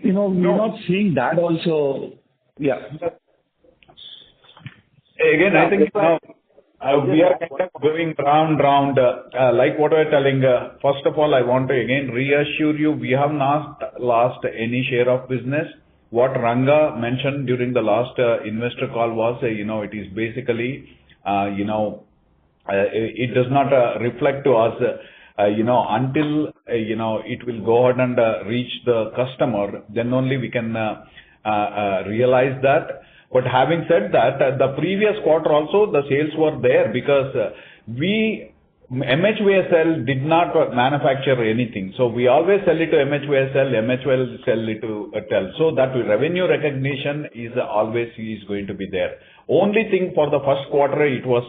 we're not seeing that also. Yeah. Again, I think we are kind of going round, like what we're telling. First of all, I want to again reassure you, we have not lost any share of business. What Ranga mentioned during the last investor call was, it is basically, it does not reflect to us, until, it will go ahead and reach the customer, then only we can realize that. But having said that, the previous quarter also, the sales were there because MHVSL did not manufacture anything. So we always sell it to MHVSL, MHVSL sell it to TEL. So that revenue recognition is always going to be there. Only thing for the first quarter, it was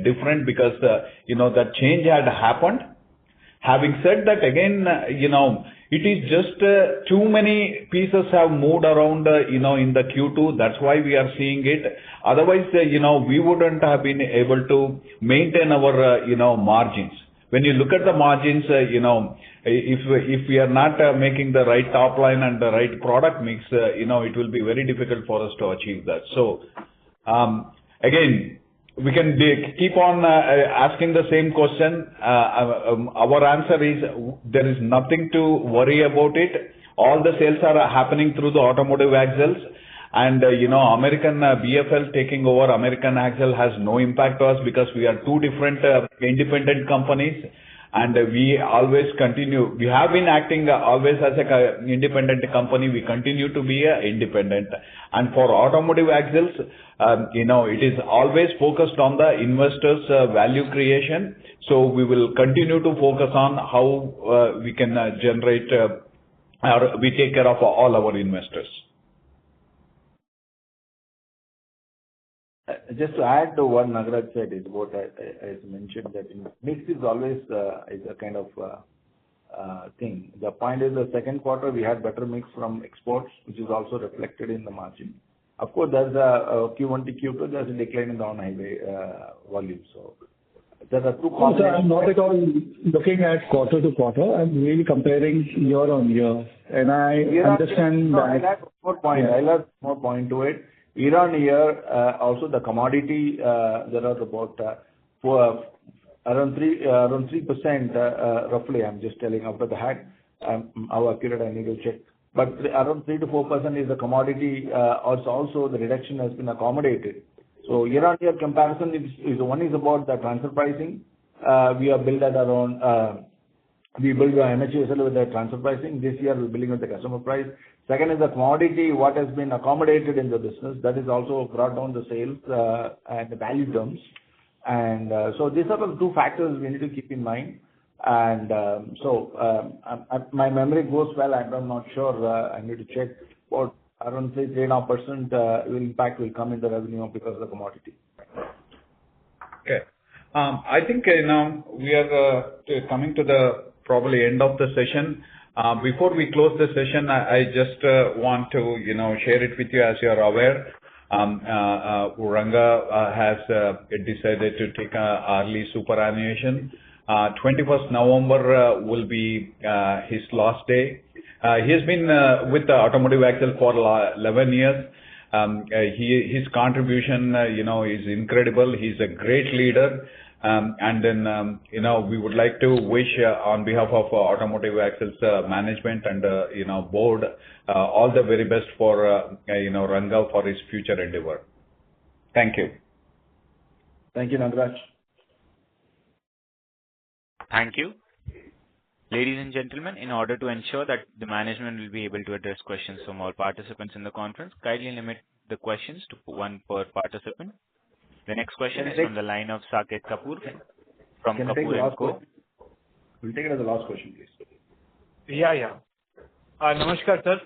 different because, that change had happened. Having said that, again, it is just too many pieces have moved around, in the Q2. That's why we are seeing it. Otherwise, we wouldn't have been able to maintain our, margins. When you look at the margins, if we are not making the right top line and the right product mix, it will be very difficult for us to achieve that. So, again, we can keep on asking the same question. Our answer is there is nothing to worry about it. All the sales are happening through the automotive axles. And, American BFL taking over American Axle has no impact to us because we are two different independent companies. And we always continue. We have been acting always as an independent company. We continue to be independent. And for automotive axles, it is always focused on the investors' value creation. So we will continue to focus on how we can generate or we take care of all our investors. Just to add to what Nagaraj said is what I mentioned that mix is always is a kind of thing. The point is the second quarter we had better mix from exports, which is also reflected in the margin. Of course, there's a Q1 to Q2, there's a decline in the on-highway volume. So there are two components. So I'm not at all looking at quarter to quarter. I'm really comparing year on year. And I understand that. I'll add more point to it. Year on year, also the commodity, there are about around 3%, roughly, I'm just telling off the hat. How accurate I need to check. But around 3 to 4% is the commodity. Also, the reduction has been accommodated. So year-on-year comparison is one is about the transfer pricing. We are built at around, we build the MHSL with the transfer pricing. This year we're building with the customer price. Second is the commodity, what has been accommodated in the business. That is also brought down the sales and the value terms. And so these are the two factors we need to keep in mind. And my memory goes well. I'm not sure. I need to check. But around 3.5% impact will come in the revenue because of the commodity. Okay. I think now we are coming to the probably end of the session. Before we close the session, I just want to share it with you. As you are aware, Ranga has decided to take early superannuation. 21st November will be his last day. He has been with the Automotive Axle for 11 years. His contribution, is incredible. He's a great leader. And then, we would like to wish on behalf of Automotive Axles management and, board, all the very best for, Ranga for his future endeavor. Thank you. Thank you, Nagaraj. Thank you. Ladies and gentlemen, in order to ensure that the management will be able to address questions from all participants in the conference, kindly limit the questions to one per participant. The next question is from the line of Saket Kapoor from Kapoor & Co. We'll take it as the last question, please. Yeah. Namaskar, sir.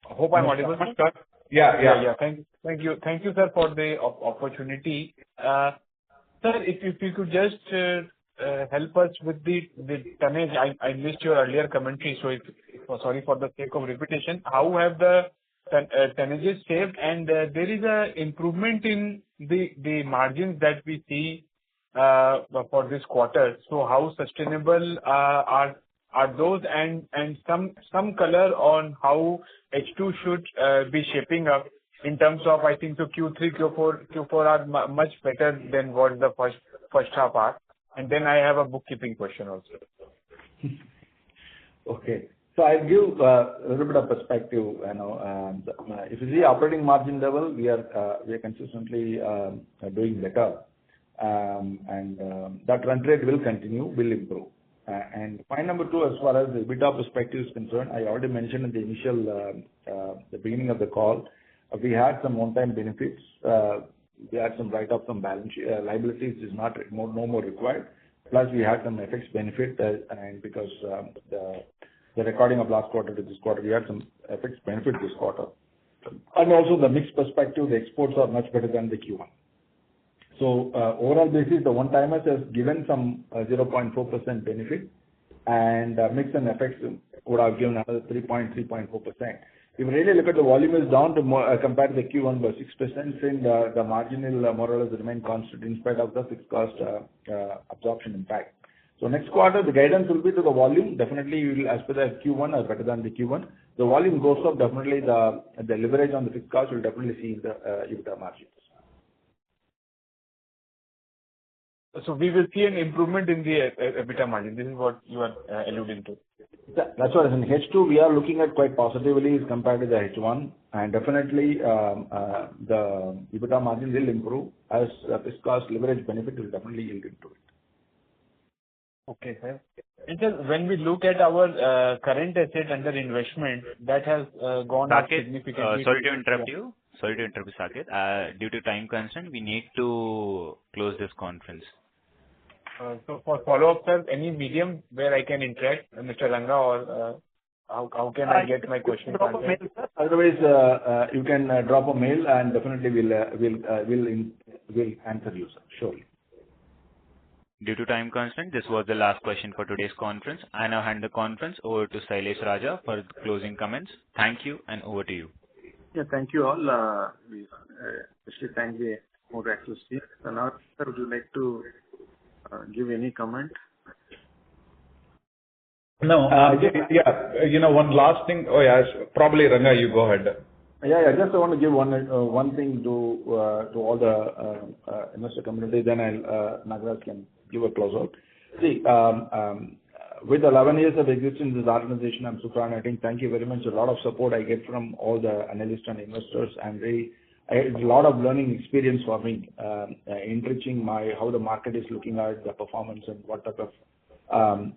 Hope I'm audible. Namaskar. Yeah. Thank you, sir, for the opportunity. Sir, if you could just help us with the tonnage. I missed your earlier commentary, so sorry for the sake of repetition. How have the tonnages saved, and there is a improvement in the margins that we see for this quarter. So how sustainable are those, and some color on how H2 should be shaping up in terms of, I think, so Q3, Q4 are much better than what the first half are. And then I have a bookkeeping question also. Okay. So I'll give a little bit of perspective. If you see operating margin level, we are consistently doing better, and that run rate will continue, will improve. And point number 2, as far as the EBITDA perspective is concerned, I already mentioned in the initial, the beginning of the call, we had some one-time benefits. We had some write-off from balance sheet liabilities is no more required. Plus, we had some FX benefit, and because the recording of last quarter to this quarter, we had some FX benefit this quarter. And also the mix perspective, the exports are much better than the Q1. So overall basis, the one-timers has given some 0.4% benefit, and mix and FX would have given another 3.4%. If you really look at the volume is down to more, compared to the Q1 by 6%, since the margin will more or less remain constant in spite of the fixed cost absorption impact. So next quarter, the guidance will be to the volume. Definitely, we will, as per the Q1, or better than the Q1. The volume goes up, definitely the leverage on the fixed cost will definitely see in the EBITDA margins. So we will see an improvement in the EBITDA margin. This is what you are alluding to. That's what in H2 we are looking at quite positively as compared to the H1, and definitely the EBITDA margin will improve as fixed cost leverage benefit will definitely yield into it. Okay, sir. And just when we look at our current asset under investment, that has gone up significantly. Sorry to interrupt you. Saket. Due to time constraint, we need to close this conference. So for follow-up, sir, any medium where I can interact, Mr. Ranga or how can I get my questions Drop a answered? mail, sir. Otherwise, you can drop a mail and definitely we'll answer you, sir. Surely. Due to time constraint, this was the last question for today's conference. I now hand the conference over to Sailesh Raja for closing comments. Thank you, and over to you. Yeah, thank you all. We especially thank the Automotive Axles team. So now, sir, would you like to give any comment? No, one last thing. Oh, yes, probably Ranga, you go ahead. Yeah. Just I want to give one thing to all the investor community, then Nagaraj can give a closeout. See, with 11 years of existence in this organization, I'm super honored. I think thank you very much. A lot of support I get from all the analysts and investors, and it's a lot of learning experience for me, enriching how the market is looking at the performance and what type of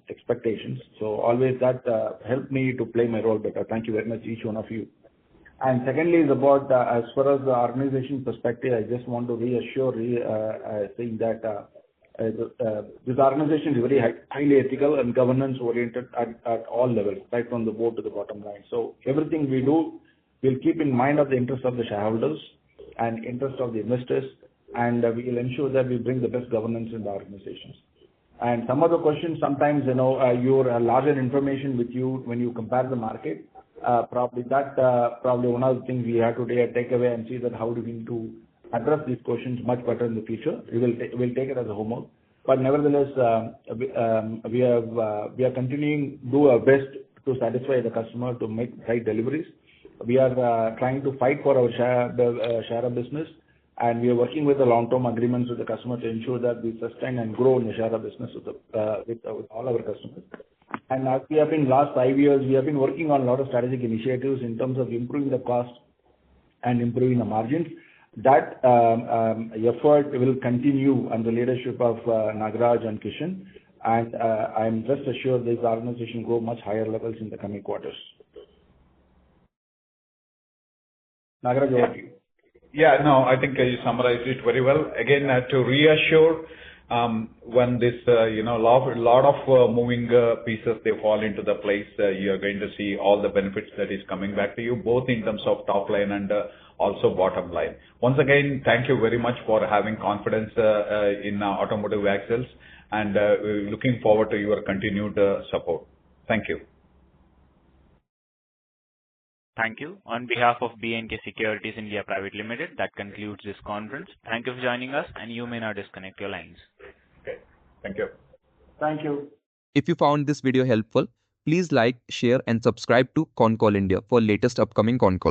expectations. So always that helped me to play my role better. Thank you very much, each one of you. And secondly is about, as far as the organization perspective, I just want to reassure, saying that this organization is very highly ethical and governance oriented at all levels, right from the board to the bottom line. So everything we do, we'll keep in mind of the interest of the shareholders and interest of the investors, and we will ensure that we bring the best governance in the organizations. And some of the questions, sometimes, your larger information with you when you compare the market, probably one of the things we have to take away and see that how do we need to address these questions much better in the future. We'll take it as a homework. But nevertheless, we are continuing to do our best to satisfy the customer to make right deliveries. We are trying to fight for our share of business, and we are working with the long-term agreements with the customer to ensure that we sustain and grow in the share of business with all our customers. And as we have been last 5 years, we have been working on a lot of strategic initiatives in terms of improving the cost and improving the margins. That effort will continue under the leadership of Nagaraj and Kishan, and I'm just assured this organization will go much higher levels in the coming quarters. Nagaraj, over to you. Yeah, no, I think you summarized it very well. Again, to reassure, when this, lot of moving pieces, they fall into the place, you are going to see all the benefits that is coming back to you, both in terms of top line and also bottom line. Once again, thank you very much for having confidence in Automotive Axles, and looking forward to your continued support. Thank you. Thank you. On behalf of B&K Securities India Private Limited, that concludes this conference. Thank you for joining us, and you may now disconnect your lines. Okay. Thank you. Thank you. If you found this video helpful, please like, share and subscribe to Concall India for latest upcoming Concall.